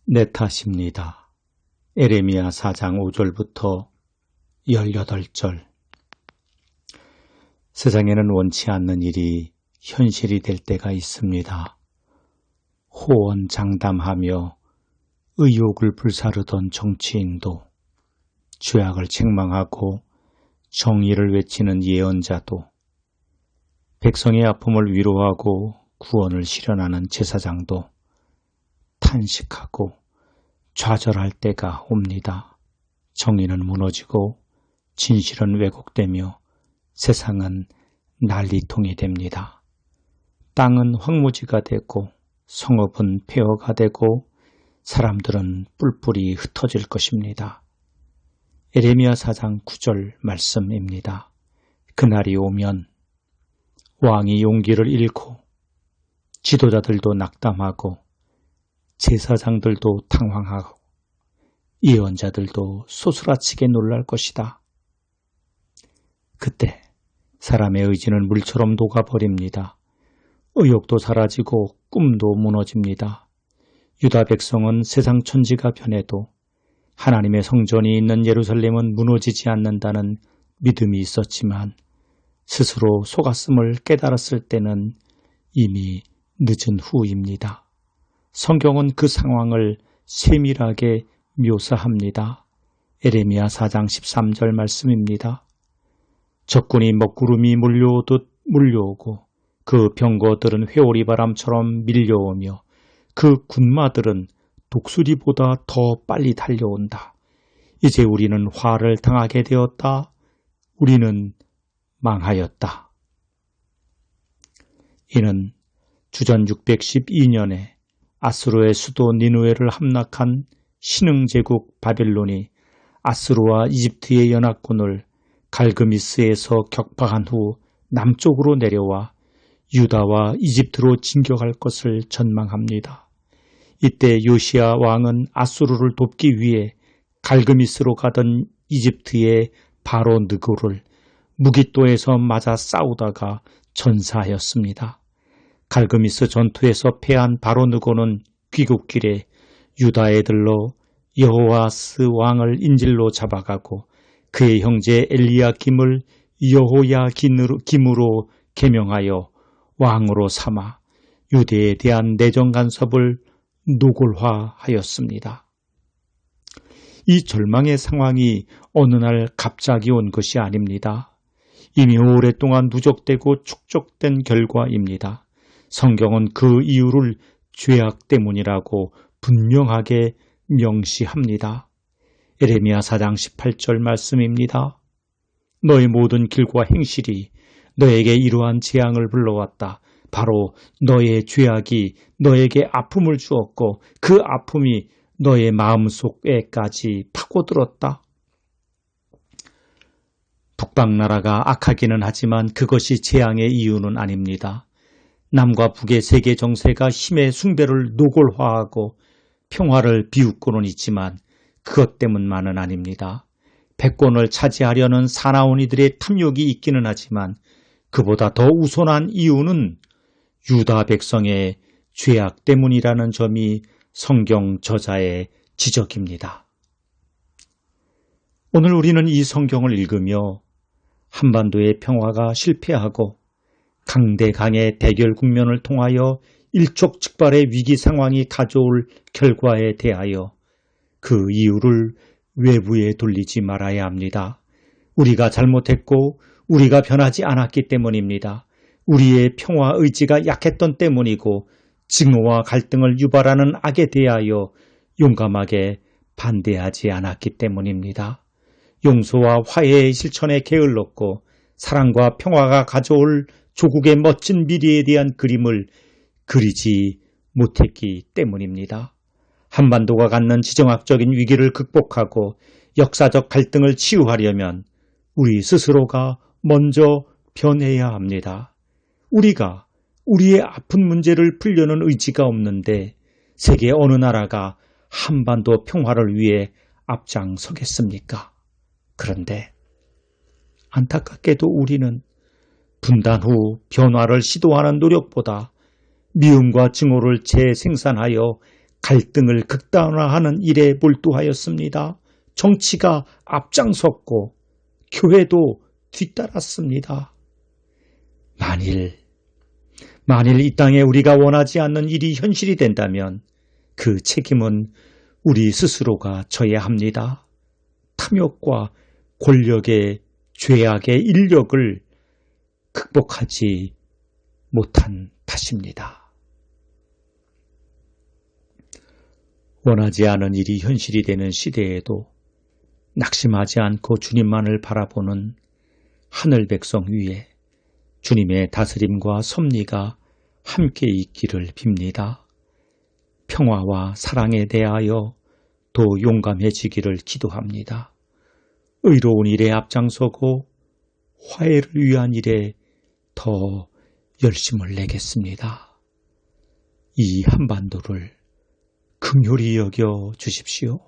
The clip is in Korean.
내 탓입니다. 에레미야 4장 5절부터 18절. 세상에는 원치 않는 일이 현실이 될 때가 있습니다. 호언장담하며 의욕을 불사르던 정치인도, 죄악을 책망하고 정의를 외치는 예언자도, 백성의 아픔을 위로하고 구원을 실현하는 제사장도 탄식하고 좌절할 때가 옵니다. 정의는 무너지고 진실은 왜곡되며 세상은 난리통이 됩니다. 땅은 황무지가 되고 성읍은 폐허가 되고 사람들은 뿔뿔이 흩어질 것입니다. 에레미야 4장 9절 말씀입니다. 그날이 오면 왕이 용기를 잃고 지도자들도 낙담하고 제사장들도 당황하고 예언자들도 소스라치게 놀랄 것이다. 그때 사람의 의지는 물처럼 녹아버립니다. 의욕도 사라지고 꿈도 무너집니다. 유다 백성은 세상 천지가 변해도 하나님의 성전이 있는 예루살렘은 무너지지 않는다는 믿음이 있었지만 스스로 속았음을 깨달았을 때는 이미 늦은 후입니다. 성경은 그 상황을 세밀하게 묘사합니다. 에레미야 4장 13절 말씀입니다. 적군이 먹구름이 몰려오듯 몰려오고 그 병거들은 회오리 바람처럼 밀려오며 그 군마들은 독수리보다 더 빨리 달려온다. 이제 우리는 화를 당하게 되었다. 우리는 망하였다. 이는 주전 612년에 아수르의 수도 니느웨를 함락한 신흥제국 바벨론이 아수르와 이집트의 연합군을 갈그미스에서 격파한 후 남쪽으로 내려와 유다와 이집트로 진격할 것을 전망합니다. 이때 요시야 왕은 아수르를 돕기 위해 갈그미스로 가던 이집트의 바로 느고를 무깃도에서 맞아 싸우다가 전사하였습니다. 갈그미스 전투에서 패한 바로 느고는 귀국길에 유다에 들러 여호아스 왕을 인질로 잡아가고 그의 형제 엘리야김을 여호야김으로 계명하여 왕으로 삼아 유대에 대한 내정 간섭을 노골화하였습니다. 이 절망의 상황이 어느 날 갑자기 온 것이 아닙니다. 이미 오랫동안 누적되고 축적된 결과입니다. 성경은 그 이유를 죄악 때문이라고 분명하게 명시합니다. 에레미야 4장 18절 말씀입니다. 너의 모든 길과 행실이 너에게 이러한 재앙을 불러왔다. 바로 너의 죄악이 너에게 아픔을 주었고 그 아픔이 너의 마음속에까지 파고들었다. 북방나라가 악하기는 하지만 그것이 재앙의 이유는 아닙니다. 남과 북의 세계 정세가 힘의 숭배를 노골화하고 평화를 비웃고는 있지만 그것 때문만은 아닙니다. 백권을 차지하려는 사나운 이들의 탐욕이 있기는 하지만 그보다 더 우선한 이유는 유다 백성의 죄악 때문이라는 점이 성경 저자의 지적입니다. 오늘 우리는 이 성경을 읽으며 한반도의 평화가 실패하고 강대강의 대결 국면을 통하여 일촉즉발의 위기 상황이 가져올 결과에 대하여 그 이유를 외부에 돌리지 말아야 합니다. 우리가 잘못했고 우리가 변하지 않았기 때문입니다. 우리의 평화 의지가 약했던 때문이고 증오와 갈등을 유발하는 악에 대하여 용감하게 반대하지 않았기 때문입니다. 용서와 화해의 실천에 게을렀고 사랑과 평화가 가져올 조국의 멋진 미래에 대한 그림을 그리지 못했기 때문입니다. 한반도가 갖는 지정학적인 위기를 극복하고 역사적 갈등을 치유하려면 우리 스스로가 먼저 변해야 합니다. 우리가 우리의 아픈 문제를 풀려는 의지가 없는데 세계 어느 나라가 한반도 평화를 위해 앞장서겠습니까? 그런데 안타깝게도 우리는 분단 후 변화를 시도하는 노력보다 미움과 증오를 재생산하여 갈등을 극단화하는 일에 몰두하였습니다. 정치가 앞장섰고 교회도 뒤따랐습니다. 만일 이 땅에 우리가 원하지 않는 일이 현실이 된다면 그 책임은 우리 스스로가 져야 합니다. 탐욕과 권력의 죄악의 인력을 극복하지 못한 탓입니다. 원하지 않은 일이 현실이 되는 시대에도 낙심하지 않고 주님만을 바라보는 하늘 백성 위에 주님의 다스림과 섭리가 함께 있기를 빕니다. 평화와 사랑에 대하여 더 용감해지기를 기도합니다. 의로운 일에 앞장서고 화해를 위한 일에 더 열심을 내겠습니다. 이 한반도를 긍휼히 여겨 주십시오.